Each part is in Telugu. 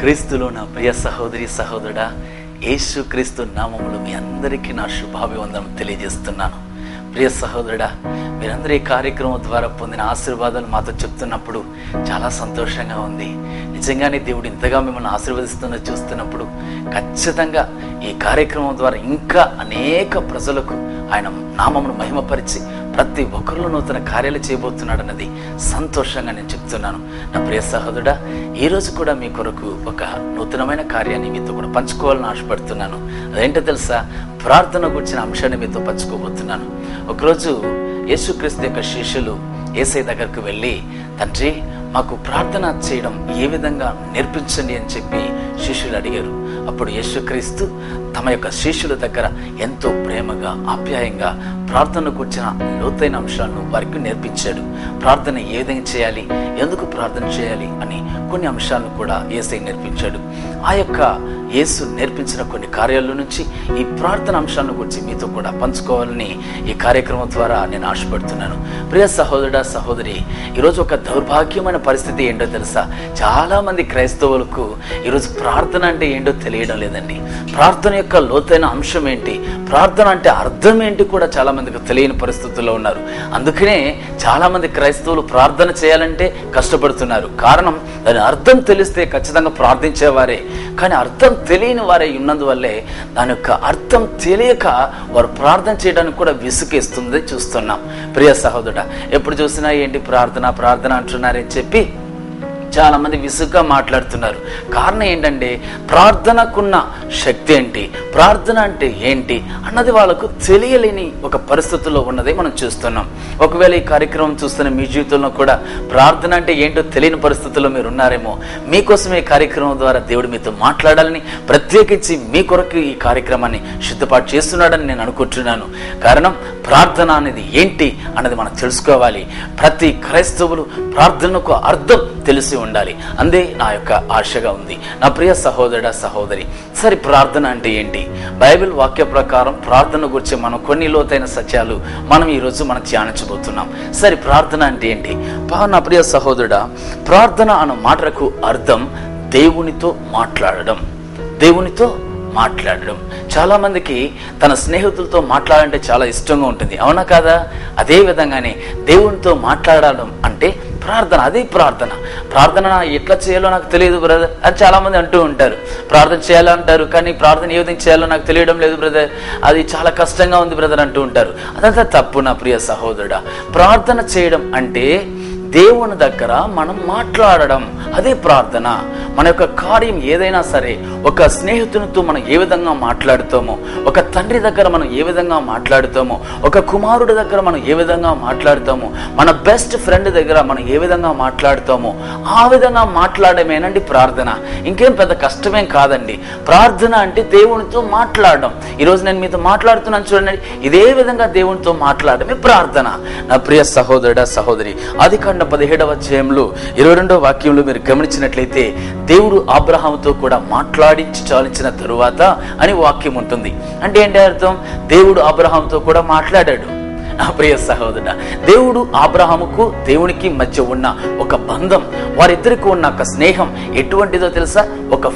క్రీస్తులో నా ప్రియ సహోదరి సహోదరుడా, యేసు క్రీస్తు నామములో మీ అందరికీ నా శుభాభివందనం తెలియజేస్తున్నాను. ప్రియ సహోదరుడా, మీరందరూ ఈ కార్యక్రమం ద్వారా పొందిన ఆశీర్వాదాలు మాతో చెప్తున్నప్పుడు చాలా సంతోషంగా ఉంది. నిజంగానే దేవుడు ఇంతగా మిమ్మల్ని ఆశీర్వదిస్తున్న చూస్తున్నప్పుడు ఖచ్చితంగా ఈ కార్యక్రమం ద్వారా ఇంకా అనేక ప్రజలకు ఆయన నామమును మహిమపరిచి ప్రతి ఒక్కరిలో నూతన కార్యాలు చేయబోతున్నాడు అన్నది సంతోషంగా నేను చెప్తున్నాను. నా ప్రియ సహోదరుడా, ఈరోజు కూడా మీ కొరకు ఒక నూతనమైన కార్యాన్ని మీతో కూడా పంచుకోవాలని ఆశపడుతున్నాను. అదేంటో తెలుసా? ప్రార్థన గురించిన అంశాన్ని మీతో పంచుకోబోతున్నాను. ఒకరోజు యేసుక్రీస్తు యొక్క శిష్యులు యేసయ్య దగ్గరకు వెళ్ళి, తండ్రి మాకు ప్రార్థన చేయడం ఏ విధంగా నేర్పించండి అని చెప్పి శిష్యులు అడిగారు. అప్పుడు యేసుక్రీస్తు తమ యొక్క శిష్యుల దగ్గర ఎంతో ప్రేమగా ఆప్యాయంగా ప్రార్థన కూర్చిన లోతైన అంశాలను వారికి నేర్పించాడు. ప్రార్థన ఏ విధంగా చేయాలి, ఎందుకు ప్రార్థన చేయాలి అని కొన్ని అంశాలను కూడా యేసయ్య నేర్పించాడు. ఆ యొక్క యేసు నేర్పించిన కొన్ని కార్యాల నుంచి ఈ ప్రార్థన అంశాలను గురించి మీతో కూడా పంచుకోవాలని ఈ కార్యక్రమం ద్వారా నేను ఆశపడుతున్నాను. ప్రియ సహోదరుడా సహోదరి, ఈరోజు ఒక దౌర్భాగ్యమైన పరిస్థితి ఏంటో తెలుసా? చాలా మంది క్రైస్తవులకు ఈరోజు ప్రార్థన అంటే ఏంటో తెలియడం లేదండి. ప్రార్థన యొక్క లోతైన అంశం ఏంటి, ప్రార్థన అంటే అర్థం ఏంటి కూడా చాలా మందికి తెలియని పరిస్థితుల్లో ఉన్నారు. అందుకనే చాలా మంది క్రైస్తవులు ప్రార్థన చేయాలంటే కష్టపడుతున్నారు. కారణం, దాని అర్థం తెలిస్తే ఖచ్చితంగా ప్రార్థించేవారే, కానీ అర్థం తెలియని వారే ఉన్నందువల్లే దాని యొక్క అర్థం తెలియక వారు ప్రార్థన చేయడానికి కూడా విసుకేస్తుంది చూస్తున్నాం. ప్రియ సహోదరుడా, ఎప్పుడు చూసినా ఏంటి ప్రార్థన ప్రార్థన అంటున్నారని చెప్పి చాలా మంది విసుగ్గా మాట్లాడుతున్నారు. కారణం ఏంటంటే ప్రార్థనకున్న శక్తి ఏంటి, ప్రార్థన అంటే ఏంటి అన్నది వాళ్ళకు తెలియలేని ఒక పరిస్థితుల్లో ఉన్నదే మనం చూస్తున్నాం. ఒకవేళ ఈ కార్యక్రమం చూస్తున్న మీ జీవితంలో కూడా ప్రార్థన అంటే ఏంటో తెలియని పరిస్థితుల్లో మీరు ఉన్నారేమో. మీకోసం ఈ కార్యక్రమం ద్వారా దేవుడు మీతో మాట్లాడాలని ప్రత్యేకించి మీ కొరకు ఈ కార్యక్రమాన్ని సిద్ధపాటు చేస్తున్నాడని నేను అనుకుంటున్నాను. కారణం, ప్రార్థన అనేది ఏంటి అన్నది మనం తెలుసుకోవాలి. ప్రతి క్రైస్తవులు ప్రార్థనకు అర్థం తెలిసి ఉండాలి. అందే నా యొక్క ఆశగా ఉంది. నా ప్రియ సహోదరుడా సహోదరి, సరే ప్రార్థన అంటే ఏంటి? బైబిల్ వాక్య ప్రకారం ప్రార్థన గురించి మనం కొన్ని లోతైన సత్యాలు మనం ఈరోజు మనం ధ్యానించబోతున్నాం. సరే ప్రార్థన అంటే ఏంటి? నా ప్రియ సహోదరుడా, ప్రార్థన అన్న మాటకు అర్థం దేవునితో మాట్లాడడం. దేవునితో మాట్లాడడం. చాలా మందికి తన స్నేహితులతో మాట్లాడాలంటే చాలా ఇష్టంగా ఉంటుంది, అవునా కాదా? అదే విధంగానే దేవునితో మాట్లాడడం అంటే ప్రార్థన. అదే ప్రార్థన. ప్రార్థన ఎట్లా చేయాలో నాకు తెలియదు బ్రదర్ అని చాలా మంది అంటూ ఉంటారు. ప్రార్థన చేయాలంటారు, కానీ ప్రార్థన ఏ విధంగా చేయాలో నాకు తెలియడం లేదు బ్రదర్, అది చాలా కష్టంగా ఉంది బ్రదర్ అంటూ ఉంటారు. అదంతా తప్పు నా ప్రియ సహోదరుడా. ప్రార్థన చేయడం అంటే దేవుని దగ్గర మనం మాట్లాడడం, అదే ప్రార్థన. మన యొక్క కార్యం ఏదైనా సరే, ఒక స్నేహితునితో మనం ఏ విధంగా మాట్లాడుతామో, ఒక తండ్రి దగ్గర మనం ఏ విధంగా మాట్లాడుతామో, ఒక కుమారుడి దగ్గర మనం ఏ విధంగా మాట్లాడుతామో, మన బెస్ట్ ఫ్రెండ్ దగ్గర మనం ఏ విధంగా మాట్లాడుతామో ఆ విధంగా మాట్లాడమేనండి ప్రార్థన. ఇంకేం పెద్ద కష్టమేం కాదండి. ప్రార్థన అంటే దేవునితో మాట్లాడడం. ఈరోజు నేను మీతో మాట్లాడుతున్నాను చూడండి, ఇదే విధంగా దేవునితో మాట్లాడమే ప్రార్థన. నా ప్రియ సహోదరుడా సహోదరి, ఆదికాండం 17వ అధ్యాయంలో 22వ వాక్యంలో మీరు గమనించినట్లయితే, దేవుడు అబ్రహాముతో కూడా మాట్లాడించి చాలించిన తరువాత అని వాక్యం ఉంటుంది. అంటే ఏంటి అర్థం? దేవుడు అబ్రహాముతో కూడా మాట్లాడాడు. నా ప్రియ సహోదరుడా, దేవుడు అబ్రహాముకు దేవునికి మధ్య ఉన్న ఒక బంధం, వారిద్దరికి ఉన్న ఒక స్నేహం ఎటువంటిదో తెలుసా? ఒక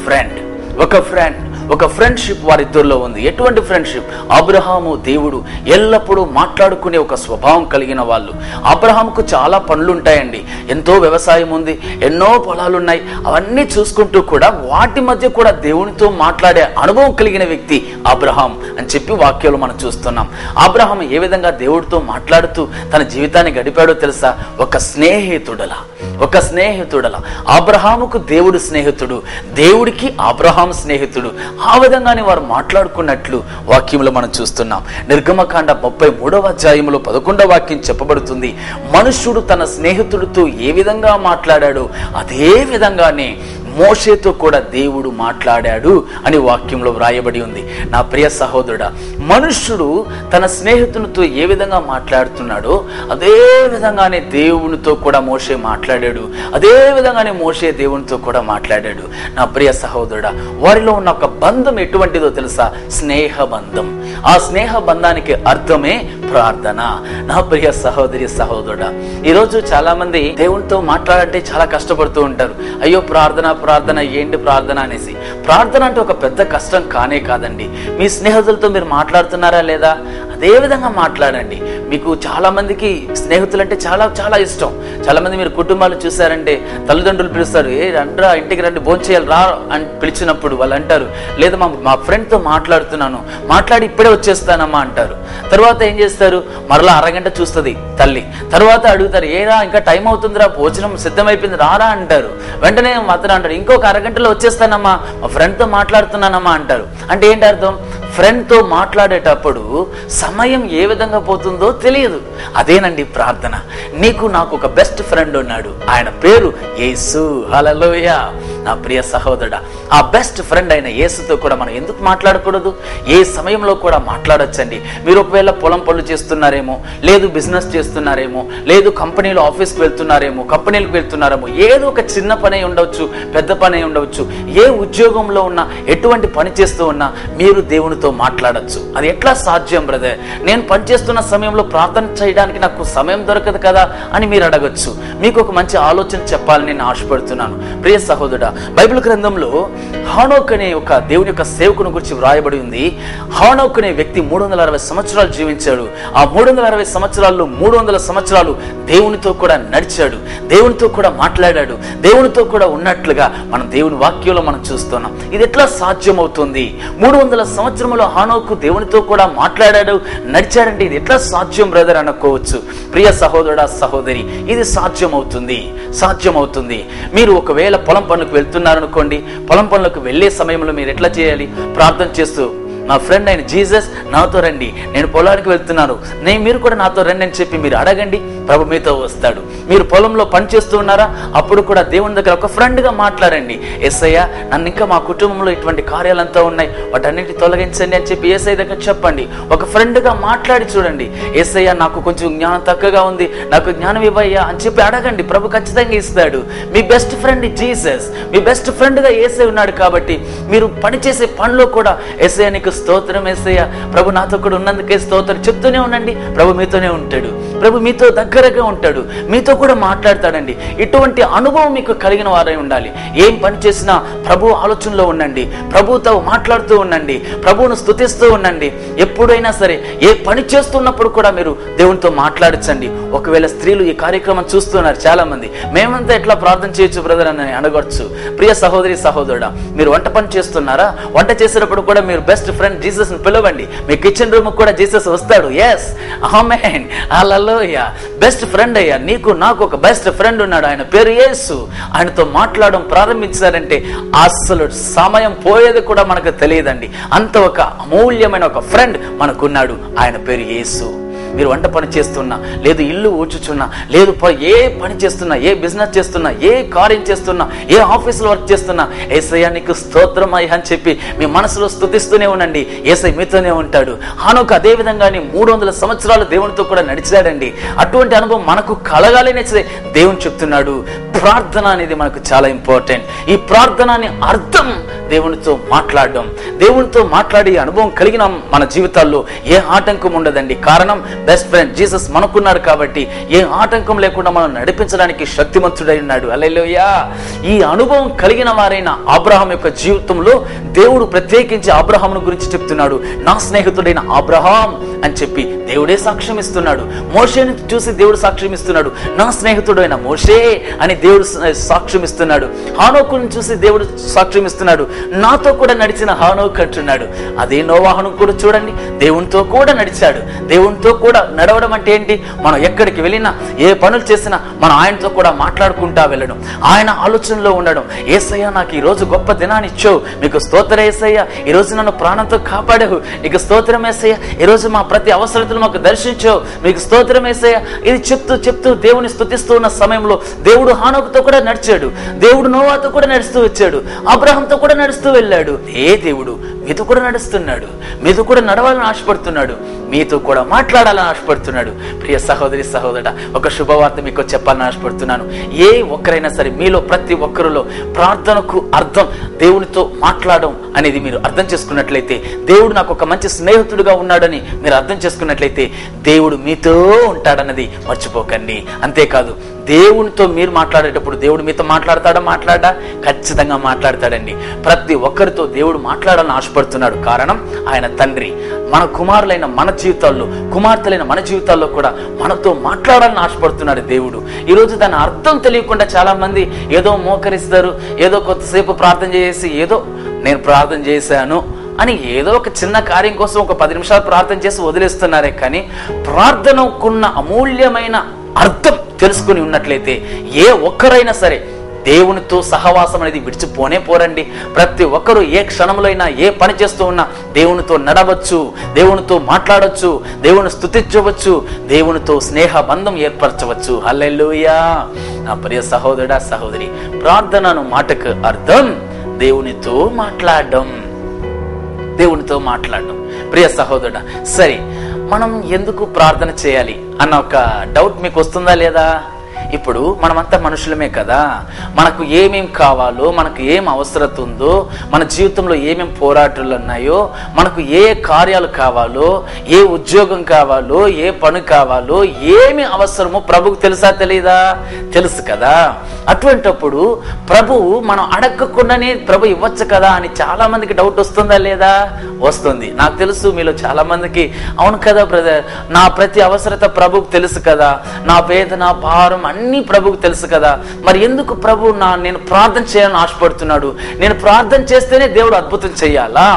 ఫ్రెండ్షిప్ వారిద్దరిలో ఉంది. ఎటువంటి ఫ్రెండ్షిప్? అబ్రహాము దేవుడు ఎల్లప్పుడూ మాట్లాడుకునే ఒక స్వభావం కలిగిన వాళ్ళు. అబ్రహాముకు చాలా పనులు ఉంటాయండి, ఎంతో వ్యవసాయం ఉంది, ఎన్నో పొలాలు ఉన్నాయి. అవన్నీ చూసుకుంటూ కూడా వాటి మధ్య కూడా దేవునితో మాట్లాడే అనుభవం కలిగిన వ్యక్తి అబ్రహాం అని చెప్పి వాక్యాలు మనం చూస్తున్నాం. అబ్రహాం ఏ విధంగా దేవుడితో మాట్లాడుతూ తన జీవితాన్ని గడిపాడో తెలుసా? ఒక స్నేహితుడలా. అబ్రహాముకు దేవుడు స్నేహితుడు, దేవుడికి అబ్రహాం స్నేహితుడు. ఆ విధంగానే వారు మాట్లాడుకున్నట్లు వాక్యంలో మనం చూస్తున్నాం. నిర్గమకాండ 33వ అధ్యాయంలో 11వ వాక్యం చెప్పబడుతుంది, మనుష్యుడు తన స్నేహితుడితో ఏ విధంగా మాట్లాడాడో అదే విధంగానే మోషేతో కూడా దేవుడు మాట్లాడాడు అని వాక్యంలో వ్రాయబడి ఉంది. నా ప్రియ సహోదరుడా, మనుష్యుడు తన స్నేహితునితో ఏ విధంగా మాట్లాడుతున్నాడో అదే విధంగానే దేవునితో కూడా మోషే మాట్లాడాడు. అదే విధంగానే మోషే దేవునితో కూడా మాట్లాడాడు. నా ప్రియ సహోదరుడా, వారిలో ఉన్న ఒక బంధం ఎటువంటిదో తెలుసా? స్నేహ బంధం. ఆ స్నేహ బంధానికి అర్థమే ప్రార్థన. నా ప్రియ సహోదరి సహోదరుడా, ఈరోజు చాలా మంది దేవునితో మాట్లాడంటే చాలా కష్టపడుతూ ఉంటారు. అయ్యో ప్రార్థన ప్రార్థన ఏంటి ప్రార్థన అనేసి. ప్రార్థన అంటే ఒక పెద్ద కష్టం కానే కాదండి. మీ స్నేహితులతో మీరు మాట్లాడుతున్నారా లేదా? అదే విధంగా మాట్లాడండి. మీకు చాలా మందికి స్నేహితులు అంటే చాలా చాలా ఇష్టం. చాలా మంది మీరు కుటుంబాలు చూసారంటే తల్లిదండ్రులు పిలుస్తారు, రండ్రా ఇంటికి రండి భోంచేయాలి రా అని పిలిచినప్పుడు వాళ్ళు అంటారు, లేదా మా ఫ్రెండ్తో మాట్లాడుతున్నాను, మాట్లాడి ఇప్పుడే వచ్చేస్తానమ్మా అంటారు. తర్వాత ఏం చేస్తారు, మరలా అరగంట చూస్తుంది తల్లి. తర్వాత అడుగుతారు, ఏరా ఇంకా టైం అవుతుందిరా, భోజనం సిద్ధమైపోయింది రారా అంటారు. వెంటనే అతను అంటాడు, ఇంకొక అరగంటలో వచ్చేస్తానమ్మా, మా ఫ్రెండ్తో మాట్లాడుతున్నానమ్మా అంటారు. అంటే ఏంటి అర్థం? ఫ్రెండ్తో మాట్లాడేటప్పుడు సమయం ఏ విధంగా పోతుందో తెలియదు. అదేనండి ప్రార్థన. నీకు నాకు ఒక బెస్ట్ ఫ్రెండ్ ఉన్నాడు, ఆయన పేరు యేసు. హల్లెలూయా. నా ప్రియ సహోదరుడా, ఆ బెస్ట్ ఫ్రెండ్ అయిన యేసుతో కూడా మనం ఎందుకు మాట్లాడకూడదు? ఏ సమయంలో కూడా మాట్లాడొచ్చండి. మీరు ఒకవేళ పొలం పనులు చేస్తున్నారేమో, లేదు బిజినెస్ చేస్తున్నారేమో, లేదు కంపెనీలో ఆఫీస్కి వెళ్తున్నారేమో, కంపెనీలకు వెళ్తున్నారేమో, ఏదో ఒక చిన్న పని ఉండవచ్చు, పెద్ద పని ఉండవచ్చు. ఏ ఉద్యోగంలో ఉన్నా, ఎటువంటి పని చేస్తూ ఉన్నా మీరు దేవునితో మాట్లాడచ్చు. అది ఎట్లా సాధ్యం బ్రదర్? నేను పనిచేస్తున్న సమయంలో ప్రార్థన చేయడానికి నాకు సమయం దొరకదు కదా అని మీరు అడగచ్చు. మీకు ఒక మంచి ఆలోచన చెప్పాలని నేను ఆశపడుతున్నాను. ప్రియ సహోదరుడా, బైబిల్ గ్రంథంలో హానోక్ అనే ఒక దేవుని యొక్క సేవకుని గురించి వ్రాయబడి ఉంది. హానోక్ అనే వ్యక్తి 360 సంవత్సరాలు జీవించాడు. ఆ 360 సంవత్సరాల్లో 300 సంవత్సరాలు దేవునితో కూడా నడిచాడు, దేవునితో కూడా మాట్లాడాడు, దేవునితో కూడా ఉన్నట్లుగా మనం దేవుని వాక్యంలో మనం చూస్తున్నాం. ఇది ఎట్లా సాధ్యం అవుతుంది? 300 సంవత్సరములో హానోకు దేవునితో కూడా మాట్లాడాడు, నడిచాడంటే ఇది ఎట్లా సాధ్యం బ్రదర్ అనుకోవచ్చు. ప్రియ సహోదరుడా సహోదరి, ఇది సాధ్యమవుతుంది, సాధ్యమవుతుంది. మీరు ఒకవేళ పొలం పనులకు వెళ్తున్నారనుకోండి, పొలం పనులకు వెళ్లే సమయంలో మీరు ఎట్లా చేయాలి? ప్రార్థన చేస్తూ, నా ఫ్రెండ్ అయిన జీసస్ నాతో రండి, నేను పొలానికి వెళ్తున్నాను, మీరు కూడా నాతో రండి అని చెప్పి మీరు అడగండి, ప్రభు మీతో వస్తాడు. మీరు పొలంలో పని చేస్తూ ఉన్నారా? అప్పుడు కూడా దేవుని దగ్గర ఒక ఫ్రెండ్గా మాట్లాడండి. యేసయ్య, నన్ను ఇంకా మా కుటుంబంలో ఇటువంటి కార్యాలంతా ఉన్నాయి, వాటన్నిటి తొలగించండి అని చెప్పి యేసయ్య దగ్గర చెప్పండి. ఒక ఫ్రెండ్గా మాట్లాడి చూడండి. యేసయ్య, నాకు కొంచెం జ్ఞానం తక్కువగా ఉంది, నాకు జ్ఞానం ఇవ్వయ్యా అని చెప్పి అడగండి. ప్రభు ఖచ్చితంగా ఇస్తాడు. మీ బెస్ట్ ఫ్రెండ్ జీసస్, మీ బెస్ట్ ఫ్రెండ్గా యేసయ్య ఉన్నాడు. కాబట్టి మీరు పనిచేసే పనిలో కూడా యేసయ్య నీకు స్తోత్రం, యేసయ్య ప్రభు నాతో కూడా ఉన్నందుకే స్తోత్రం చెప్తూనే ఉండండి. ప్రభు మీతోనే ఉంటాడు, ప్రభు మీతో దగ్గరగా ఉంటాడు, మీతో కూడా మాట్లాడతాడండి. ఇటువంటి అనుభవం మీకు కలిగిన వారై ఉండాలి. ఏం పని చేసినా ప్రభు ఆలోచనలో ఉండండి, ప్రభుతో మాట్లాడుతూ ఉండండి, ప్రభువును స్తుతిస్తూ ఉండండి. ఎప్పుడైనా సరే ఏ పని చేస్తున్నప్పుడు కూడా మీరు దేవునితో మాట్లాడించండి. ఒకవేళ స్త్రీలు ఈ కార్యక్రమం చూస్తున్నారు చాలా మంది, మేమంతా ఎట్లా ప్రార్థన చేయొచ్చు బ్రదర్ అని అడగవచ్చు. ప్రియ సహోదరి సహోదరుడా, మీరు వంట పని చేస్తున్నారా? వంట చేసేటప్పుడు కూడా మీరు బెస్ట్ ఫ్రెండ్ జీసస్ ని పిలవండి. మీ కిచెన్ రూమ్ కూడా జీసస్ వస్తాడు. ఎస్, ఆమేన్, హల్లెలూయా. బెస్ట్ ఫ్రెండ్ అయ్యా, నీకు నాకు ఒక బెస్ట్ ఫ్రెండ్ ఉన్నాడు, ఆయన పేరు యేసు. ఆయనతో మాట్లాడడం ప్రారంభించారంటే అసలు సమయం పోయేది కూడా మనకు తెలియదండి. అంత ఒక అమూల్యమైన ఒక ఫ్రెండ్ మనకున్నాడు, ఆయన పేరు యేసు. మీరు వంట పని చేస్తున్నా, లేదు ఇల్లు ఊడ్చుచున్నా, లేదు ఏ పని చేస్తున్నా, ఏ బిజినెస్ చేస్తున్నా, ఏ కార్యం చేస్తున్నా, ఏ ఆఫీసులో వర్క్ చేస్తున్నా, యేసయ్య నీకు స్తోత్రం అయ్యా అని చెప్పి మీ మనసులో స్తుతిస్తూనే ఉండండి. యేసయ్య మీతోనే ఉంటాడు. హానోకు అదే విధంగానే 300 సంవత్సరాలు దేవునితో కూడా నడిచాడండి. అటువంటి అనుభవం మనకు కలగాలని దేవుని చెప్తున్నాడు. ప్రార్థన అనేది మనకు చాలా ఇంపార్టెంట్. ఈ ప్రార్థన అనే అర్థం దేవునితో మాట్లాడడం. దేవునితో మాట్లాడే అనుభవం కలిగిన మన జీవితాల్లో ఏ ఆటంకం ఉండదండి. కారణం బెస్ట్ ఫ్రెండ్ జీసస్ మనకున్నాడు కాబట్టి ఏ ఆటంకం లేకుండా మనం నడిపించడానికి శక్తిమంతుడై ఉన్నాడు. హల్లెలూయా. ఈ అనుభవం కలిగిన వారైన అబ్రహాం యొక్క జీవితంలో దేవుడు ప్రత్యేకించి అబ్రహామును గురించి చెప్తున్నాడు. నా స్నేహితుడైన అబ్రహాం అని చెప్పి దేవుడే సాక్ష్యం ఇస్తున్నాడు. మోషేని చూసి దేవుడు సాక్ష్యం ఇస్తున్నాడు. నా స్నేహితుడైన మోషే అని దేవుడు సాక్ష్యం ఇస్తున్నాడు. హానోకుని చూసి దేవుడు సాక్ష్యం ఇస్తున్నాడు. నాతో కూడా నడిచిన హానోకు అంటున్నాడు. అదే నోవాహును కూడా చూడండి, దేవునితో కూడా నడిచాడు. దేవునితో కూడా నడవడం అంటే ఏంటి? మనం ఎక్కడికి వెళ్ళినా, ఏ పనులు చేసినా మనం ఆయనతో కూడా మాట్లాడుకుంటా వెళ్ళడం, ఆయన ఆలోచనలో ఉండడం. యేసయ్య, నాకు ఈరోజు గొప్ప దినాన్ని ఇచ్చావు, మీకు స్తోత్రం యేసయ్య. ఈరోజు నన్ను ప్రాణంతో కాపాడావు, నీకు స్తోత్రం యేసయ్య. ఈరోజు మా ప్రతి అవసరతను మాకు దర్శించావు, మీకు స్తోత్రం యేసయ్య. ఇది చెప్తూ చెప్తూ దేవుని స్తుతిస్తూ ఉన్న సమయంలో దేవుడు హానోకుతో కూడా నడిచాడు, దేవుడు నోవాతో కూడా నడుస్తూ వచ్చాడు, అబ్రహాంతో కూడా నడుస్తూ వెళ్ళాడు. ఏ దేవుడు మీతో కూడా నడుస్తున్నాడు, మీతో కూడా నడవాలని ఆశపడుతున్నాడు, మీతో కూడా మాట్లాడాలని ఆశపడుతున్నాడు. ప్రియ సహోదరి సహోదరుడా, ఒక శుభవార్త మీకు చెప్పాలని ఆశపడుతున్నాను. ఏ ఒక్కరైనా సరే, మీలో ప్రతి ఒక్కరిలో ప్రార్థనకు అర్థం దేవునితో మాట్లాడడం అనేది మీరు అర్థం చేసుకున్నట్లయితే, దేవుడు నాకు ఒక మంచి స్నేహితుడిగా ఉన్నాడని మీరు అర్థం చేసుకున్నట్లయితే, దేవుడు మీతో ఉంటాడన్నది మర్చిపోకండి. అంతేకాదు, దేవునితో మీరు మాట్లాడేటప్పుడు దేవుడు మీతో మాట్లాడా? ఖచ్చితంగా మాట్లాడతాడండి. ప్రతి ఒక్కరితో దేవుడు మాట్లాడాలని ఆశపడుతున్నాడు. కారణం, ఆయన తండ్రి. మన కుమారులైన మన జీవితాల్లో, కుమార్తెలైన మన జీవితాల్లో కూడా మనతో మాట్లాడాలని ఆశపడుతున్నాడు దేవుడు. ఈరోజు దాని అర్థం తెలియకుండా చాలా మంది ఏదో మోకరిస్తారు, ఏదో కొద్దిసేపు ప్రార్థన చేసి, ఏదో నేను ప్రార్థన చేశాను అని ఏదో ఒక చిన్న కార్యం కోసం ఒక 10 నిమిషాలు ప్రార్థన చేసి వదిలేస్తున్నారే కానీ, ప్రార్థనకున్న అమూల్యమైన అర్థం తెలుసుకుని ఉన్నట్లయితే ఏ ఒక్కరైనా సరే దేవునితో సహవాసం అనేది విడిచిపోనే పోరండి. ప్రతి ఒక్కరూ ఏ క్షణంలో అయినా, ఏ పని చేస్తూ ఉన్నా దేవునితో నడవచ్చు, దేవునితో మాట్లాడవచ్చు, దేవుని స్తుతించవచ్చు, దేవునితో స్నేహ బంధం ఏర్పరచవచ్చు. హల్లెలూయా. నా ప్రియ సహోదరుడా సహోదరి, ప్రార్థనను మాటకు అర్థం దేవునితో మాట్లాడడం, దేవునితో మాట్లాడడం. ప్రియ సహోదరుడా, సరే, మనం ఎందుకు ప్రార్థన చేయాలి అన్న ఒక డౌట్ మీకు వస్తుందా లేదా? ఇప్పుడు మనమంతా మనుషులమే కదా, మనకు ఏమేం కావాలో, మనకు ఏం అవసరత ఉందో, మన జీవితంలో ఏమేం పోరాటాలు ఉన్నాయో, మనకు ఏ కార్యాలు కావాలో, ఏ ఉద్యోగం కావాలో, ఏ పని కావాలో, ఏమి అవసరమో ప్రభుకు తెలుసా తెలీదా? తెలుసు కదా. అటువంటప్పుడు ప్రభువు మనం అడగకుండానే ప్రభు ఇవ్వచ్చు కదా అని చాలా మందికి డౌట్ వస్తుందా లేదా? వస్తుంది. నాకు తెలుసు మీలో చాలా మందికి, అవును కదా బ్రదర్, నా ప్రతి అవసరత ప్రభుకు తెలుసు కదా, నా వేదన భారం అన్ని ప్రభుకు తెలుసు కదా, మరి ఎందుకు ప్రభు నేను ప్రార్థన చేయాలని ఆశపడుతున్నాడు? నేను ప్రార్థన చేస్తేనే దేవుడు అద్భుతం చేయాలా,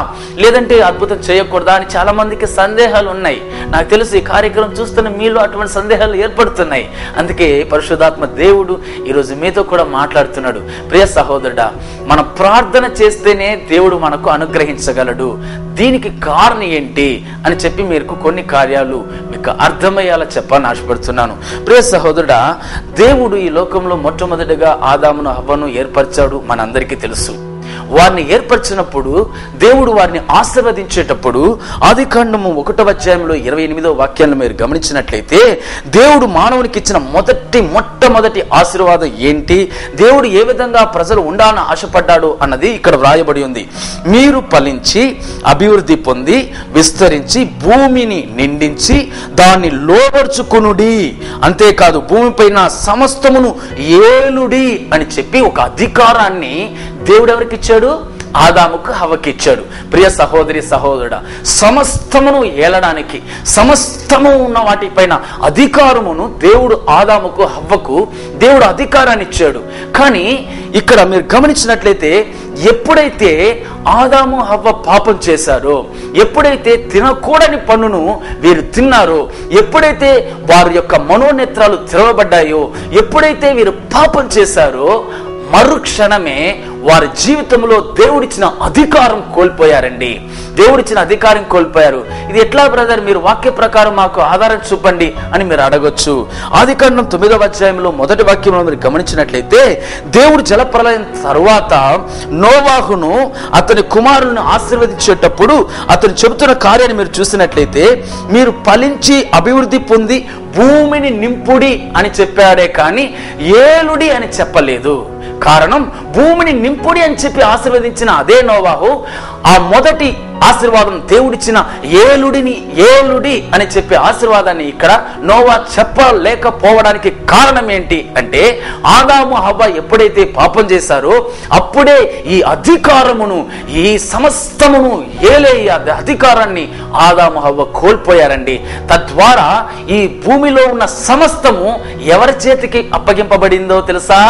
లేదంటే అద్భుతం చేయకూడదా అని చాలా మందికి సందేహాలు ఉన్నాయి. నాకు తెలుసు ఈ కార్యక్రమం చూస్తున్న మీలో అటువంటి సందేహాలు ఏర్పడుతున్నాయి. అందుకే పరిశుద్ధాత్మ దేవుడు ఈరోజు మీతో కూడా మాట్లాడుతున్నాడు. ప్రియ సహోదరుడా, మనం ప్రార్థన చేస్తేనే దేవుడు మనకు అనుగ్రహించగలడు. దీనికి కారణం ఏంటి అని చెప్పి మీకు కొన్ని కార్యాలు మీకు అర్థమయ్యేలా చెప్పాలని ఆశపడుతున్నాను. ప్రియ సహోదరుడా, దేవుడు ఈ లోకంలో మొట్టమొదటిగా ఆదామును హవ్వను ఏర్పరిచాడు, మనందరికీ తెలుసు. వారిని ఏర్పరిచినప్పుడు దేవుడు వారిని ఆశీర్వదించేటప్పుడు ఆదికాండము 1వ అధ్యాయంలో 28వ వాక్యాన్ని మీరు గమనించినట్లయితే, దేవుడు మానవునికి ఇచ్చిన మొట్టమొదటి ఆశీర్వాదం ఏంటి, దేవుడు ఏ విధంగా ప్రజలు ఉండాలని ఆశపడ్డాడు అన్నది ఇక్కడ వ్రాయబడి ఉంది. మీరు ఫలించి అభివృద్ధి పొంది విస్తరించి భూమిని నిండించి దాన్ని లోబర్చుకునుడి, అంతేకాదు భూమిపైన సమస్తమును ఏలుడి అని చెప్పి ఒక అధికారాన్ని దేవుడు ఎవరికి ఇచ్చాడు? ఆదాముకు హవ్వకి ఇచ్చాడు. ప్రియ సహోదరి సహోదరుడా, సమస్తమును ఏలడానికి, సమస్తము ఉన్న వాటిపైన అధికారమును దేవుడు ఆదాముకు హవ్వకు దేవుడు అధికారాన్ని ఇచ్చాడు. కానీ ఇక్కడ మీరు గమనించినట్లయితే, ఎప్పుడైతే ఆదాము హవ్వ పాపం చేశారో, ఎప్పుడైతే తినకూడని పన్నును వీరు తిన్నారో, ఎప్పుడైతే వారి యొక్క మనోనేత్రాలు తెరవబడ్డాయో, ఎప్పుడైతే వీరు పాపం చేశారో, మరుక్షణమే వారి జీవితంలో దేవుడిచ్చిన అధికారం కోల్పోయారండి. దేవుడిచ్చిన అధికారం కోల్పోయారు. ఇది ఎట్లా బ్రదర్, మీరు వాక్య ప్రకారం మాకు ఆధారం చూపండి అని మీరు అడగొచ్చు. ఆదికాండం 9వ అధ్యాయంలో 1వ వాక్యంలో మీరు గమనించినట్లయితే, దేవుడు జలప్రలయం తర్వాత నోవాహును అతని కుమారులను ఆశీర్వదించేటప్పుడు అతను చెబుతున్న కార్యాన్ని మీరు చూసినట్లయితే, మీరు ఫలించి అభివృద్ధి పొంది భూమిని నింపుడి అని చెప్పాడే కానీ ఏలుడి అని చెప్పలేదు. కారణం, భూమిని నింపుడి అని చెప్పి ఆశీర్వదించిన అదే నోవాహు ఆ మొదటి ఆశీర్వాదం దేవుడిచ్చిన ఏలుడి అని చెప్పే ఆశీర్వాదాన్ని ఇక్కడ నోవా చెప్పలేకపోవడానికి కారణం ఏంటి అంటే, ఆదాము హవ్వ ఎప్పుడైతే పాపం చేశారో అప్పుడే ఈ అధికారమును, ఈ సమస్తమును ఏలే అధికారాన్ని ఆదాము హవ్వ కోల్పోయారండి. తద్వారా ఈ భూమిలో ఉన్న సమస్తము ఎవరి చేతికి అప్పగింపబడిందో తెలుసా?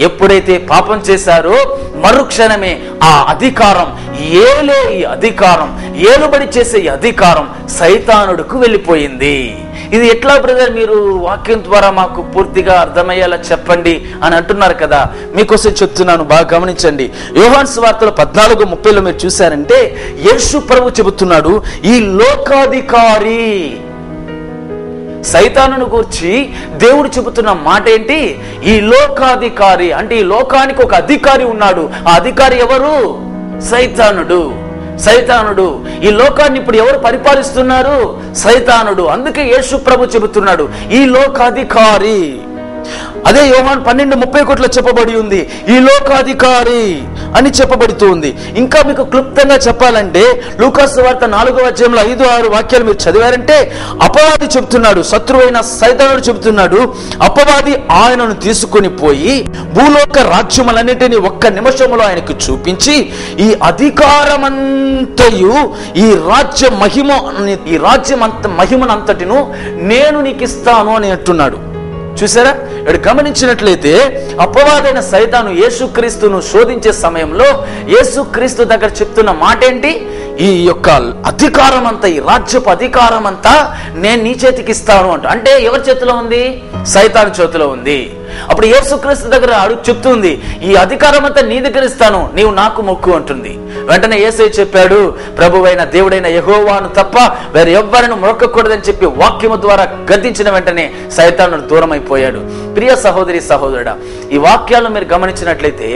ఎప్పుడైతే పాపం చేశారో మరుక్షణమే ఆ అధికారం, ఏలే ఈ అధికారం, ఏలుబడి చేసే ఈ అధికారం సైతానుడికి వెళ్ళిపోయింది. ఇది ఎట్లా బ్రదర్, మీరు వాక్యం ద్వారా మాకు పూర్తిగా అర్థమయ్యేలా చెప్పండి అని అంటున్నారు కదా, మీకోసం చెప్తున్నాను, బాగా గమనించండి. యోహాను సువార్తలో 14:30లో మీరు చూశారంటే, యేసు ప్రభు చెబుతున్నాడు, ఈ లోకాధికారి సైతానును గూర్చి దేవుడు చెబుతున్న మాట ఏంటి? ఈ లోకాధికారి అంటే ఈ లోకానికి ఒక అధికారి ఉన్నాడు. ఆ అధికారి ఎవరు? సైతానుడు. సైతానుడు. ఈ లోకాన్ని ఇప్పుడు ఎవరు పరిపాలిస్తున్నారు? సైతానుడు. అందుకే యేసు ప్రభు చెబుతున్నాడు ఈ లోకాధికారి. అదే యోహాను 12:30 చెప్పబడి ఉంది, ఈ లోకాధికారి అని చెప్పబడుతూ ఉంది. ఇంకా మీకు క్లుప్తంగా చెప్పాలంటే లూకాసు వార్త 4వ అధ్యాయంలో 5-6 వాక్యాలు మీరు చదివారంటే అపవాది చెబుతున్నాడు, శత్రువైన సైతానుడు చెబుతున్నాడు, అపవాది ఆయనను తీసుకొని పోయి భూలోక రాజ్యములన్నిటినీ ఒక్క నిమిషంలో ఆయనకు చూపించి ఈ అధికారమంతయు ఈ రాజ్య మహిమనంతటిను నేను నీకు ఇస్తాను అని అంటున్నాడు. చూసారా? ఇక్కడ గమనించినట్లయితే అపవాదైన సైతాను యేసుక్రీస్తును శోధించే సమయంలో యేసుక్రీస్తు దగ్గర చెప్తున్న మాట ఏంటి? ఈ యొక్క అధికారం అంతా, ఈ రాజ్యపు అధికారం అంతా నేను నీ చేతికి ఇస్తాను అంట. అంటే ఎవరి చేతిలో ఉంది? సైతాను చేతిలో ఉంది. అప్పుడు యేసుక్రీస్తు దగ్గర చెప్తుంది ఈ అధికారం అంతా నీ దగ్గర ఇస్తాను, నీవు నాకు మొక్కు అంటుంది. వెంటనే యేసయ్య చెప్పాడు, ప్రభువైన దేవుడైన యెహోవాను తప్ప వేరే ఎవ్వరిని మొక్కకూడదని చెప్పి వాక్యము ద్వారా గద్దించిన వెంటనే సైతాను దూరం అయిపోయాడు. ప్రియ సహోదరి సహోదరుడా, ఈ వాక్యాలను మీరు గమనించినట్లయితే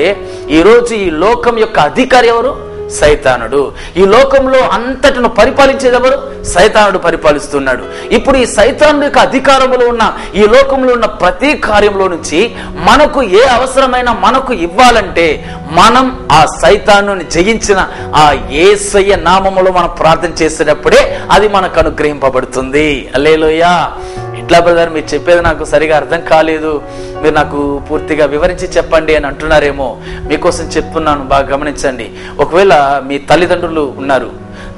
ఈరోజు ఈ లోకం యొక్క అధికారి ఎవరు? సైతానుడు. ఈ లోకంలో అంతటను పరిపాలించేది ఎవరు? సైతానుడు పరిపాలిస్తున్నాడు. ఇప్పుడు ఈ సైతానుడు యొక్క అధికారంలో ఉన్న ఈ లోకంలో ఉన్న ప్రతి కార్యంలో నుంచి మనకు ఏ అవసరమైనా మనకు ఇవ్వాలంటే మనం ఆ సైతానుని జయించిన ఆ యేసయ్య నామములో మనం ప్రార్థన చేసేటప్పుడే అది మనకు అనుగ్రహింపబడుతుంది. హల్లెలూయా. ఇట్లా బ్రదర్ మీరు చెప్పేది నాకు సరిగా అర్థం కాలేదు, మీరు నాకు పూర్తిగా వివరించి చెప్పండి అని అంటున్నారేమో. మీకోసం చెప్తున్నాను, బాగా గమనించండి. ఒకవేళ మీ తల్లిదండ్రులు ఉన్నారు,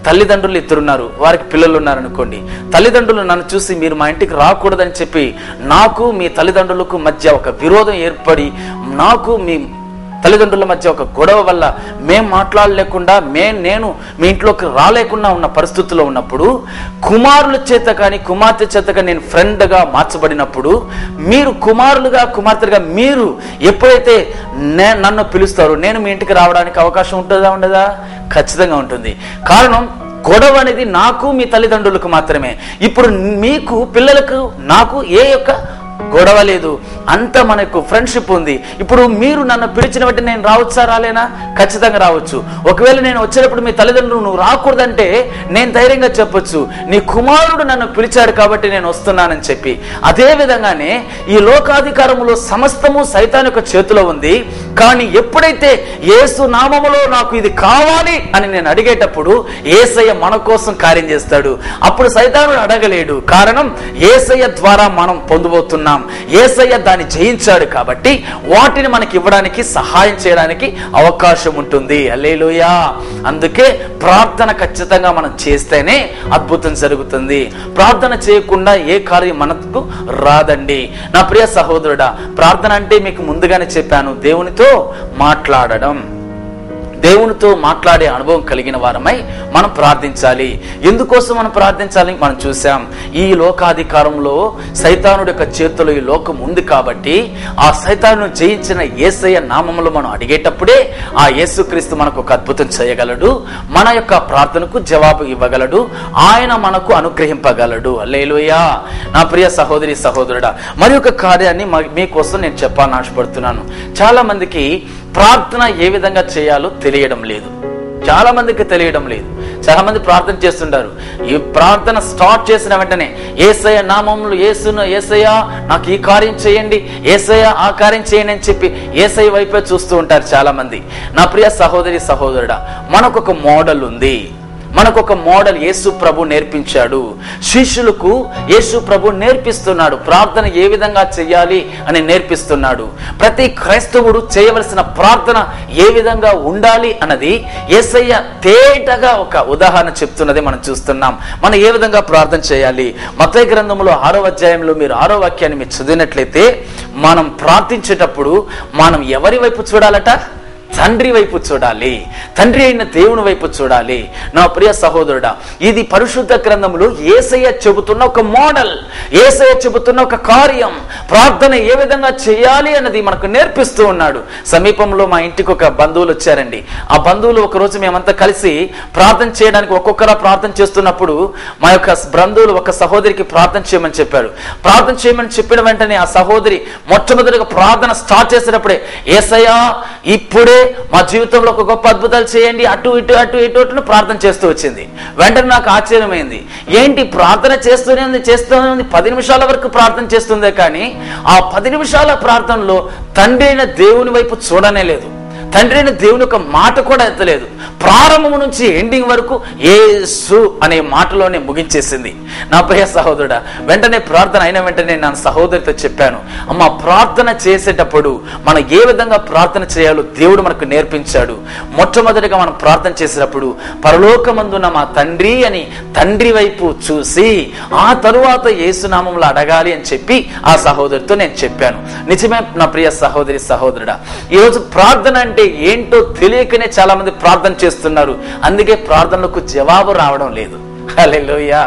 తల్లిదండ్రులు ఇద్దరున్నారు, వారికి పిల్లలు ఉన్నారనుకోండి. తల్లిదండ్రులు నన్ను చూసి మీరు మా ఇంటికి రాకూడదని చెప్పి నాకు మీ తల్లిదండ్రులకు మధ్య ఒక విరోధం ఏర్పడి, నాకు మీ తల్లిదండ్రుల మధ్య ఒక గొడవ వల్ల మేం మాట్లాడలేకుండా నేను మీ ఇంట్లోకి రాలేకుండా ఉన్న పరిస్థితుల్లో ఉన్నప్పుడు కుమారుల చేత కానీ కుమార్తె చేత కానీ నేను ఫ్రెండ్గా మార్చబడినప్పుడు మీరు కుమారులుగా కుమార్తెలుగా మీరు ఎప్పుడైతే నన్ను పిలుస్తారో నేను మీ ఇంటికి రావడానికి అవకాశం ఉంటుందా ఉండదా? ఖచ్చితంగా ఉంటుంది. కారణం గొడవ అనేది నాకు మీ తల్లిదండ్రులకు మాత్రమే. ఇప్పుడు మీకు పిల్లలకు నాకు ఏ యొక్క గొడవ లేదు, అంత మనకు ఫ్రెండ్షిప్ ఉంది. ఇప్పుడు మీరు నన్ను పిలిచిన బట్టి నేను రావచ్చా రాలేనా? ఖచ్చితంగా రావచ్చు. ఒకవేళ నేను వచ్చేటప్పుడు మీ తల్లిదండ్రులు నువ్వు రాకూడదంటే నేను ధైర్యంగా చెప్పొచ్చు, నీ కుమారుడు నన్ను పిలిచాడు కాబట్టి నేను వస్తున్నానని చెప్పి. అదే విధంగానే ఈ లోకాధికారములో సమస్తము సైతాను యొక్క చేతిలో ఉంది. కానీ ఎప్పుడైతే యేసు నామములో నాకు ఇది కావాలి అని నేను అడిగేటప్పుడు యేసయ్య మన కోసం కార్యం చేస్తాడు. అప్పుడు సైతానుడు అడగలేడు. కారణం యేసయ్య ద్వారా మనం పొందబోతున్నాం. యేసయ్య దాన్ని జయించాడు కాబట్టి వాటిని మనకి ఇవ్వడానికి సహాయం చేయడానికి అవకాశం ఉంటుంది. హల్లెలూయా. అందుకే ప్రార్థన ఖచ్చితంగా మనం చేస్తేనే అద్భుతం జరుగుతుంది. ప్రార్థన చేయకుండా ఏ కార్యం మనకు రాదండి. నా ప్రియ సహోదరుడా, ప్రార్థన అంటే మీకు ముందుగానే చెప్పాను, దేవునితో మాట్లాడడం. దేవునితో మాట్లాడే అనుభవం కలిగిన వారమై మనం ప్రార్థించాలి. ఎందుకోసం మనం ప్రార్థించాలి? మనం చూసాం, ఈ లోకాధికారంలో సైతానుడి యొక్క చేతిలో ఈ లోకం ఉంది కాబట్టి ఆ సైతాను జయించిన యేసయ్య నామములో మనం అడిగేటప్పుడే ఆ యేసుక్రీస్తు మనకు ఒక అద్భుతం చేయగలడు, మన యొక్క ప్రార్థనకు జవాబు ఇవ్వగలడు, ఆయన మనకు అనుగ్రహింపగలడు. హల్లెలూయా. నా ప్రియ సహోదరి సహోదరుడా, మరి ఒక కార్యాన్ని మీకోసం నేను చెప్పాలని ఆశపడుతున్నాను. చాలా మందికి ప్రార్థన ఏ విధంగా చేయాలో తెలియడం లేదు. చాలా మందికి తెలియడం లేదు. చాలా మంది ప్రార్థన చేస్తుంటారు. ఈ ప్రార్థన స్టార్ట్ చేసిన వెంటనే యేసయ్య నామములో యేసయ్య నాకు ఈ కార్యం చేయండి, యేసయ్య ఆ కార్యం చేయండి అని చెప్పి యేసయ్య వైపే చూస్తూ ఉంటారు చాలా మంది. నా ప్రియ సహోదరి సహోదరుడా, మనకొక మోడల్ ఉంది. మనకొక మోడల్ యేసు ప్రభు నేర్పించాడు. శిష్యులకు యేసు ప్రభు నేర్పిస్తున్నాడు ప్రార్థన ఏ విధంగా చేయాలి అని నేర్పిస్తున్నాడు. ప్రతి క్రైస్తవుడు చేయవలసిన ప్రార్థన ఏ విధంగా ఉండాలి అన్నది యేసయ్య తేటగా ఒక ఉదాహరణ చెప్తున్నది మనం చూస్తున్నాం. మనం ఏ విధంగా ప్రార్థన చేయాలి? మత్తయి గ్రంథంలో 6వ అధ్యాయంలో మీరు 6వ వాక్యాన్ని మీరు చదివినట్లయితే మనం ప్రార్థించేటప్పుడు మనం ఎవరి వైపు చూడాలట? తండ్రి వైపు చూడాలి. తండ్రి అయిన దేవుని వైపు చూడాలి. నా ప్రియ సహోదరుడా, ఇది పరిశుద్ధ గ్రంథంలో యేసయ్య చెబుతున్న ఒక మోడల్, యేసయ్య చెబుతున్న ఒక కార్యం. ప్రార్థన ఏ విధంగా చేయాలి అన్నది మనకు నేర్పిస్తూ ఉన్నాడు. సమీపంలో మా ఇంటికి ఒక బంధువులు వచ్చారండి. ఆ బంధువులు ఒక రోజు మేమంతా కలిసి ప్రార్థన చేయడానికి ఒక్కొక్కరా ప్రార్థన చేస్తున్నప్పుడు మా యొక్క బంధువులు ఒక సహోదరికి ప్రార్థన చేయమని చెప్పాడు. ప్రార్థన చేయమని చెప్పిన వెంటనే ఆ సహోదరి మొట్టమొదటిగా ప్రార్థన స్టార్ట్ చేసేటప్పుడే యేసయ్య ఇప్పుడే మా జీవితంలో ఒక గొప్ప అద్భుతాలు చేయండి, అటు ఇటు ప్రార్థన చేస్తూ వచ్చింది. వెంటనే నాకు ఆశ్చర్యమైంది, ఏంటి ప్రార్థన చేస్తూనే ఉంది 10 నిమిషాల వరకు ప్రార్థన చేస్తుందే కానీ ఆ 10 నిమిషాల ప్రార్థనలో తండ్రి అయిన దేవుని వైపు చూడనే లేదు, తండ్రి అయిన దేవుని ఒక మాట కూడా ఎత్తలేదు. ప్రారంభం నుంచి ఎండింగ్ వరకు యేసు అనే మాటలోనే ముగించేసింది. నా ప్రియ సహోదరుడా, వెంటనే ప్రార్థన అయిన వెంటనే నా సహోదరితో చెప్పాను, అమ్మ ప్రార్థన చేసేటప్పుడు మనం ఏ విధంగా ప్రార్థన చేయాలో దేవుడు మనకు నేర్పించాడు. మొట్టమొదటిగా మనం ప్రార్థన చేసేటప్పుడు పరలోకమందున్న మా తండ్రి అని తండ్రి వైపు చూసి ఆ తరువాత యేసునామంలో అడగాలి అని చెప్పి ఆ సహోదరితో నేను చెప్పాను. నిజమే నా ప్రియ సహోదరి సహోదరుడా, ఈరోజు ప్రార్థన అంటే ఏంటో తెలియకనే చాలా మంది ప్రార్థన చేస్తున్నారు, అందుకే ప్రార్థనలకు జవాబు రావడం లేదు. హల్లెలూయా.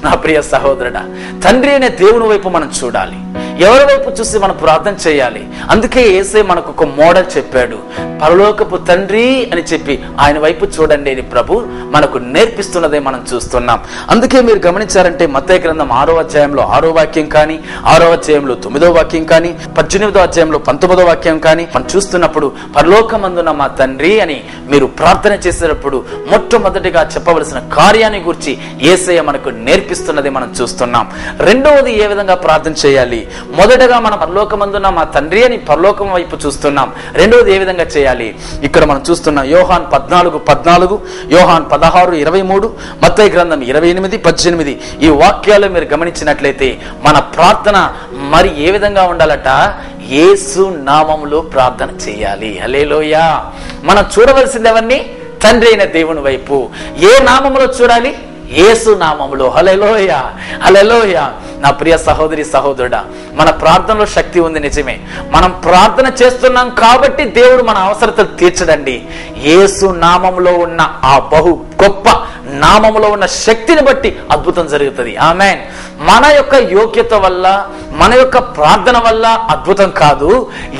నా ప్రియ సహోదరుడా, తండ్రి అనే దేవుని వైపు మనం చూడాలి, ఎవరి వైపు చూసి మనం ప్రార్థన చేయాలి. అందుకే యేసే మనకు ఒక మోడల్ చెప్పాడు, పరలోకపు తండ్రి అని చెప్పి ఆయన వైపు చూడండి అని ప్రభు మనకు నేర్పిస్తున్నదే మనం చూస్తున్నాం. అందుకే మీరు గమనించారంటే మత్తయి గ్రంథం 6వ అధ్యాయంలో 6వ వాక్యం కానీ, 6వ అధ్యాయంలో 9వ వాక్యం కానీ, 18వ అధ్యాయంలో 19వ వాక్యం కానీ మనం చూస్తున్నప్పుడు పరలోకమందున మా తండ్రి అని మీరు ప్రార్థన చేసేటప్పుడు మొట్టమొదటిగా చెప్పవలసిన కార్యాన్ని గురించి యేసయ్య మనకు నేర్పిస్తున్నది మనం చూస్తున్నాం. రెండవది ఏ విధంగా ప్రార్థన చేయాలి? మొదటగా మనం పరలోకమందున మా తండ్రి అని పరలోకం వైపు చూస్తున్నాం. రెండవది ఏ విధంగా చేయాలి? ఇక్కడ మనం చూస్తున్నాం యోహాన్ 14:14, యోహాన్ 16:23, మత్తయి గ్రంథం 28:18 ఈ వాక్యాలు మీరు గమనించినట్లయితే మన ప్రార్థన మరి ఏ విధంగా ఉండాలట? యేసు నామములో ప్రార్థన చేయాలి. హల్లెలూయా. మనం చూడవలసింది ఎవరిని? తండ్రి అయిన దేవుని వైపు. ఏ నామములో చూడాలి? యేసు నామములో. హల్లెలూయా, హల్లెలూయా. నా ప్రియ సహోదరి సహోదరుడా, మన ప్రార్థనలో శక్తి ఉంది. నిజమే, మనం ప్రార్థన చేస్తున్నాం కాబట్టి దేవుడు మన అవసరతలు తీర్చడండి. యేసు నామములో ఉన్న ఆ బహు గొప్ప నామములో ఉన్న శక్తిని బట్టి అద్భుతం జరుగుతుంది. ఆమేన్. మన యొక్క యోగ్యత వల్ల, మన యొక్క ప్రార్థన వల్ల అద్భుతం కాదు,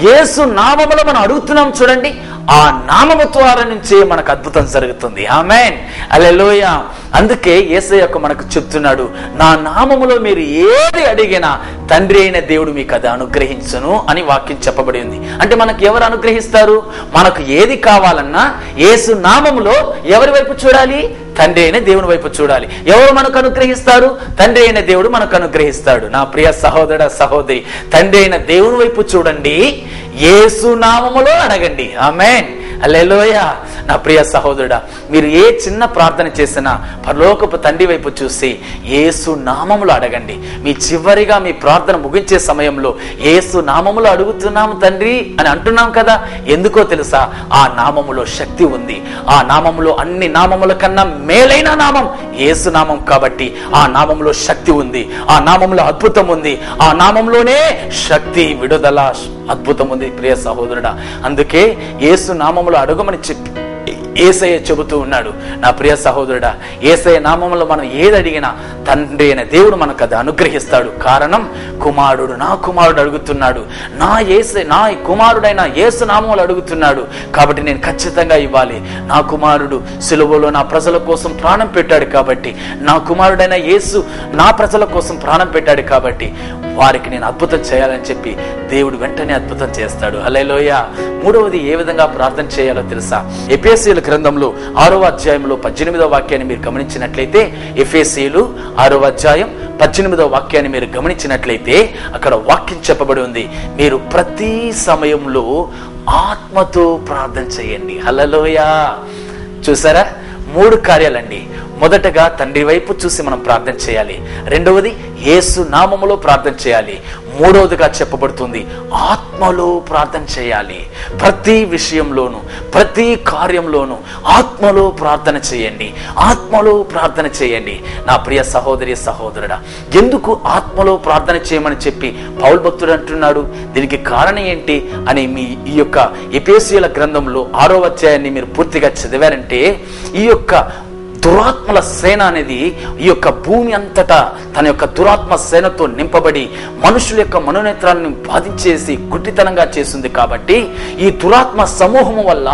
యేసు నామములో మనం అడుగుతున్నాం చూడండి, ఆ నామము ద్వారా నుంచే మనకు అద్భుతం జరుగుతుంది. ఆమేన్, హల్లెలూయా. అందుకే యేసయ్య మనకు చెప్తున్నాడు, నా నామములో మీరు ఏది అడిగినా తండ్రి అయిన దేవుడు మీకు అది అనుగ్రహించును అని వాక్యం చెప్పబడి ఉంది. అంటే మనకు ఎవరు అనుగ్రహిస్తారు? మనకు ఏది కావాలన్నా యేసు నామములో ఎవరి వైపు చూడాలి? తండ్రి అయిన దేవుని వైపు చూడాలి. ఎవరు మనకు అనుగ్రహిస్తారు? తండ్రి అయిన దేవుడు మనకు అనుగ్రహిస్తాడు. నా ప్రియ సహోదర సహోదరి, తండ్రి అయిన దేవుని వైపు చూడండి, యేసు నామములో అడగండి. ఆమేన్, హల్లెలూయా. నా ప్రియ సహోదరుడా, మీరు ఏ చిన్న ప్రార్థన చేసినా పరలోకపు తండ్రి వైపు చూసి యేసు నామములో అడగండి. మీ చివరిగా మీ ప్రార్థన ముగించే సమయంలో యేసు నామములో అడుగుతున్నాము తండ్రి అని అంటున్నాం కదా, ఎందుకో తెలుసా? ఆ నామములో శక్తి ఉంది. ఆ నామములో అన్ని నామముల కన్నా మేలైన నామం యేసు నామం కాబట్టి ఆ నామములో శక్తి ఉంది, ఆ నామములో అద్భుతం ఉంది, ఆ నామంలోనే శక్తి, విడుదల, అద్భుతం ఉంది. ప్రియ సహోదరుడా, అందుకే యేసు నామములో అడుగమని చెప్పి యేసయ్య చెబుతూ ఉన్నాడు. నా ప్రియ సహోదరుడా, యేసయ్య నామములో మనం ఏది అడిగినా తండ్రి అయిన దేవుడు మనకు అది అనుగ్రహిస్తాడు. కారణం, కుమారుడు, నా కుమారుడు అడుగుతున్నాడు, నా కుమారుడైన యేసు నామములో అడుగుతున్నాడు కాబట్టి నేను ఖచ్చితంగా ఇవ్వాలి. నా కుమారుడు సిలువలో నా ప్రజల కోసం ప్రాణం పెట్టాడు కాబట్టి, నా కుమారుడైన యేసు నా ప్రజల కోసం ప్రాణం పెట్టాడు కాబట్టి వారికి నేను అద్భుతం చేయాలని చెప్పి దేవుడు వెంటనే అద్భుతం చేస్తాడు. హల్లెలూయా. మూడవది ఏ విధంగా ప్రార్థన చేయాలో తెలుసా? ఎఫెసీయుల గ్రంథంలో 6వ అధ్యాయంలో 18వ వాక్యాన్ని మీరు గమనించినట్లయితే, ఎఫెసీయులు 6వ అధ్యాయం 18వ వాక్యాన్ని మీరు గమనించినట్లయితే అక్కడ వాక్యం చెప్పబడి ఉంది, మీరు ప్రతి సమయంలో ఆత్మతో ప్రార్థన చేయండి. హల్లెలూయా. చూసారా? 3 కార్యాలండి. మొదటగా తండ్రి వైపు చూసి మనం ప్రార్థన చేయాలి. రెండవది యేసు నామములో ప్రార్థన చేయాలి. మూడవదిగా చెప్పబడుతుంది ఆత్మలో ప్రార్థన చేయాలి. ప్రతి విషయంలోనూ, ప్రతి కార్యంలోనూ ఆత్మలో ప్రార్థన చేయండి, ఆత్మలో ప్రార్థన చేయండి. నా ప్రియ సహోదరి సహోదరుడా, ఎందుకు ఆత్మలో ప్రార్థన చేయమని చెప్పి పౌలు భక్తుడు అంటున్నాడు? దీనికి కారణం ఏంటి అని ఈ యొక్క ఎఫెసీయుల గ్రంథంలో 6వ అధ్యాయాన్ని మీరు పూర్తిగా చదివారంటే, ఈ యొక్క దురాత్మల సేన అనేది ఈ యొక్క భూమి అంతటా తన యొక్క దురాత్మ సేనతో నింపబడి మనుషుల యొక్క మనోనేత్రాలను బాధించేసి గుడ్డితనంగా చేస్తుంది. కాబట్టి ఈ దురాత్మ సమూహము వల్ల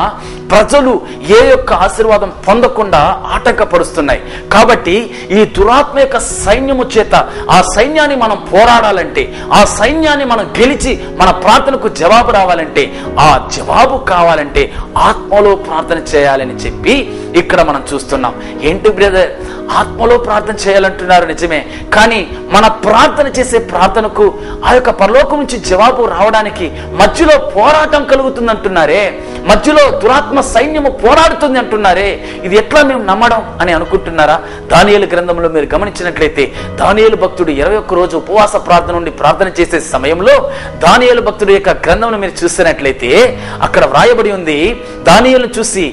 ప్రజలు ఏ యొక్క ఆశీర్వాదం పొందకుండా ఆటంకపరుస్తున్నాయి. కాబట్టి ఈ దురాత్మ యొక్క సైన్యము చేత ఆ సైన్యాన్ని మనం పోరాడాలంటే, ఆ సైన్యాన్ని మనం గెలిచి మన ప్రార్థనకు జవాబు రావాలంటే, ఆ జవాబు కావాలంటే ఆత్మలో ప్రార్థన చేయాలని చెప్పి ఇక్కడ మనం చూస్తున్నాం. ఏంటి బ్రదర్, ఆత్మలో ప్రార్థన చేయాలంటున్నారు, నిజమే. కానీ మన ప్రార్థన చేసే ప్రార్థనకు ఆ యొక్క పరలోకం నుంచి జవాబు రావడానికి మధ్యలో పోరాటం కలుగుతుంది అంటున్నారే, మధ్యలో దురాత్మ సైన్యము పోరాడుతుంది అంటున్నారే. ఇది ఎట్లా మేము నమ్మడం అని అనుకుంటున్నారా? దానియేలు గ్రంథంలో మీరు గమనించినట్లయితే, దానియేలు భక్తుడు 21 రోజు ఉపవాస ప్రార్థన నుండి ప్రార్థన చేసే సమయంలో దానియేలు భక్తుడు యొక్క గ్రంథంలో మీరు చూసినట్లయితే అక్కడ వ్రాయబడి ఉంది, దానియేలును చూసి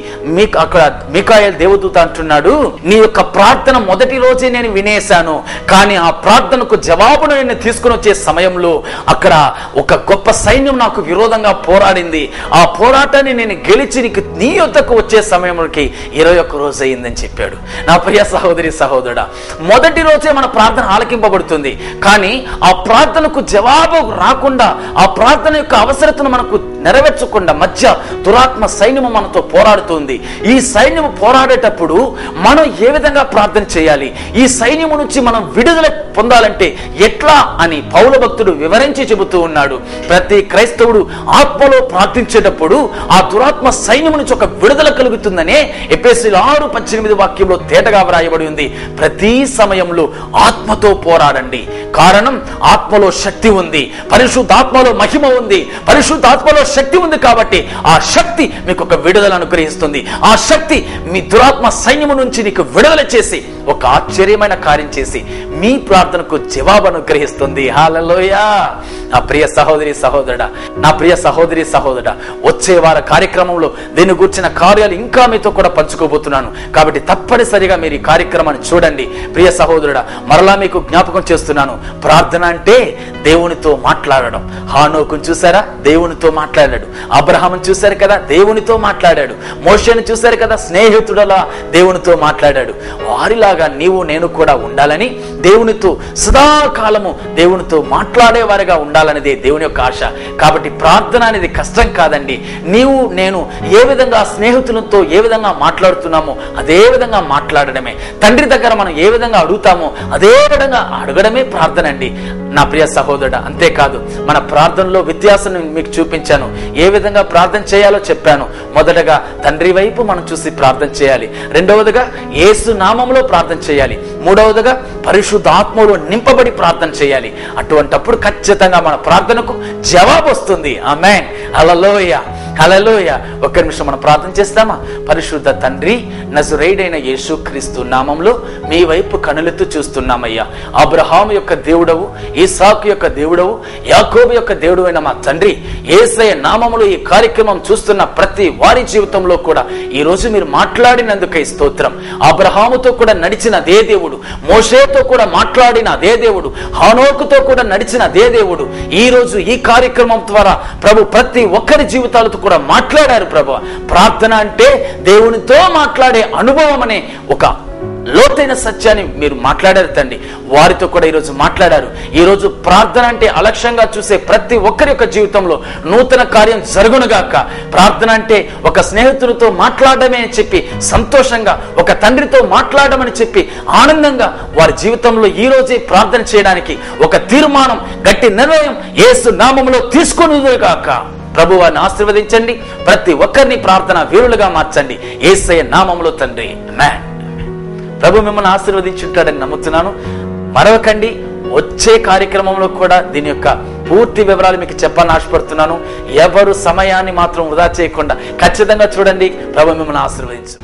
అక్కడ మికాయేలు దేవదూత అంటున్నాడు, నీ యొక్క ప్రార్థన మొదటి రోజే నేను వినేశాను, కానీ ఆ ప్రార్థనకు జవాబును నేను తీసుకుని వచ్చే సమయంలో అక్కడ ఒక గొప్ప సైన్యం నాకు విరోధంగా పోరాడింది. ఆ పోరాటాన్ని నేను గెలిచి నీ యొద్దకు వచ్చే సమయంలోకి 21 రోజు అయిందని చెప్పాడు. నా ప్రియ సహోదరి సహోదరుడా, మొదటి రోజే మన ప్రార్థన ఆలకింపబడుతుంది, కానీ ఆ ప్రార్థనకు జవాబు రాకుండా, ఆ ప్రార్థన యొక్క అవసరతను మనకు నెరవేర్చకుండా మధ్య దురాత్మ సైన్యము మనతో పోరాడుతుంది. ఈ సైన్యము పోరాడేటప్పుడు మనం ఏ విధంగా ప్రార్థన చేయాలి, ఈ సైన్యము నుంచి మనం విడుదల పొందాలంటే ఎట్లా అని పౌలు భక్తుడు వివరించి చెబుతూ ఉన్నాడు. ప్రతి క్రైస్తవుడు ఆత్మలో ప్రార్థించేటప్పుడు ఆ దురాత్మ సైన్యము నుంచి ఒక విడుదల కలుగుతుందనే ఎఫెసీయులు 6:18 వాక్యంలో తేటగా వ్రాయబడి ఉంది. ప్రతి సమయంలో ఆత్మతో పోరాడండి, కారణం ఆత్మలో శక్తి ఉంది, పరిశుద్ధాత్మలో మహిమ ఉంది, పరిశుద్ధాత్మలో శక్తి ఉంది. కాబట్టి ఆ శక్తి మీకు ఒక విడుదల అనుగ్రహిస్తుంది. ఆ శక్తి మీ దురాత్మ సైన్యము నుంచి నీకు విడుదల చేసి ఒక ఆశ్చర్యమైన కార్యం చేసి మీ ప్రార్థనకు జవాబు అనుగ్రహిస్తుంది. హల్లెలూయా. నా ప్రియ సహోదరి సహోదరుడా, నా ప్రియ సహోదరి సహోదరుడా, వచ్చే వార కార్యక్రమంలో దీన్ని గురించిన కార్యాలు ఇంకా మీతో కూడా పంచుకోబోతున్నాను. కాబట్టి తప్పనిసరిగా మీరు ఈ కార్యక్రమాన్ని చూడండి. ప్రియ సహోదరుడా, మరలా మీకు జ్ఞాపకం చేస్తున్నాను, ప్రార్థన అంటే దేవునితో మాట్లాడడం. హానోకును చూసారా, దేవునితో మాట్లాడాడు. అబ్రహామును చూశారు కదా, దేవునితో మాట్లాడాడు. మోషేను చూశారు కదా, స్నేహితుడలా దేవునితో మాట్లాడాడు. వారిలాగా నీవు నేను కూడా ఉండాలని, దేవునితో సదాకాలము దేవునితో మాట్లాడేవారిగా ఉండాలనేదే దేవుని యొక్క ఆశ. కాబట్టి ప్రార్థన అనేది కష్టం కాదండి. నీవు నేను ఏ విధంగా స్నేహితులతో ఏ విధంగా మాట్లాడుతున్నామో అదే విధంగా మాట్లాడడమే. తండ్రి దగ్గర మనం ఏ విధంగా అడుగుతామో అదే విధంగా అడగడమే ప్రార్థన అండి. నా ప్రియ సహోదరుడా, అంతేకాదు మన ప్రార్థనలో వ్యత్యాసం మీకు చూపించాను. ఏ విధంగా ప్రార్థన చేయాలో చెప్పాను. మొదటగా తండ్రి వైపు మనం చూసి ప్రార్థన చేయాలి. రెండవదిగా యేసు నామములో ప్రార్థన చేయాలి. మూడవదిగా పరిశుద్ధాత్మలో నింపబడి ప్రార్థన చేయాలి. అటువంటప్పుడు ఖచ్చితంగా మన ప్రార్థనకు జవాబు వస్తుంది. ఆమేన్. హల్లెలూయా, హల్లెలూయా. ఒక్క నిమిషం మనం ప్రార్థన చేస్తామా? పరిశుద్ధ తండ్రి, నజరేయుడైన యేసుక్రీస్తు నామంలో మీ వైపు కనులెత్తు చూస్తున్నామయ్యా. అబ్రహాము యొక్క దేవుడవు, ఇస్సాకు యొక్క దేవుడవు, యాకోబు యొక్క దేవుడు అయిన మా తండ్రి, యేసయ్య నామములో ఈ కార్యక్రమం చూస్తున్న ప్రతి వారి జీవితంలో కూడా ఈ రోజు మీరు మాట్లాడినందుకై స్తోత్రం. అబ్రహాముతో కూడా నడిచిన అదే దేవుడు, మోషేతో కూడా మాట్లాడిన అదే దేవుడు, హానోకుతో కూడా నడిచిన అదే దేవుడు ఈ రోజు ఈ కార్యక్రమం ద్వారా ప్రభు ప్రతి ఒక్కరి జీవితాలతో కూడా మాట్లాడారు. ప్రభు, ప్రార్థన అంటే దేవునితో మాట్లాడే అనుభవం అనే ఒక లోతైన సత్యాన్ని మీరు మాట్లాడారు తండ్రి. వారితో కూడా ఈరోజు మాట్లాడారు. ఈరోజు ప్రార్థన అంటే అలక్ష్యంగా చూసే ప్రతి ఒక్కరి యొక్క జీవితంలో నూతన కార్యం జరుగునుగాక. ప్రార్థన అంటే ఒక స్నేహితుడితో మాట్లాడమే అని చెప్పి సంతోషంగా, ఒక తండ్రితో మాట్లాడమని చెప్పి ఆనందంగా వారి జీవితంలో ఈ రోజే ప్రార్థన చేయడానికి ఒక తీర్మానం, గట్టి నిర్ణయం యేసు నామములో తీసుకొనుగాక. ప్రభు వారిని ఆశీర్వదించండి. ప్రతి ఒక్కరిని ప్రార్థన వీరులుగా మార్చండి. యేసయ్య నామములో తండ్రి, ఆమేన్. ప్రభు మిమ్మల్ని ఆశీర్వదించుంటాడని నమ్ముతున్నాను. మరవకండి, వచ్చే కార్యక్రమంలో కూడా దీని యొక్క పూర్తి వివరాలు మీకు చెప్పాలని ఆశపడుతున్నాను. ఎవరు సమయాన్ని మాత్రం వృధా చేయకుండా ఖచ్చితంగా చూడండి. ప్రభు మిమ్మల్ని ఆశీర్వదించు.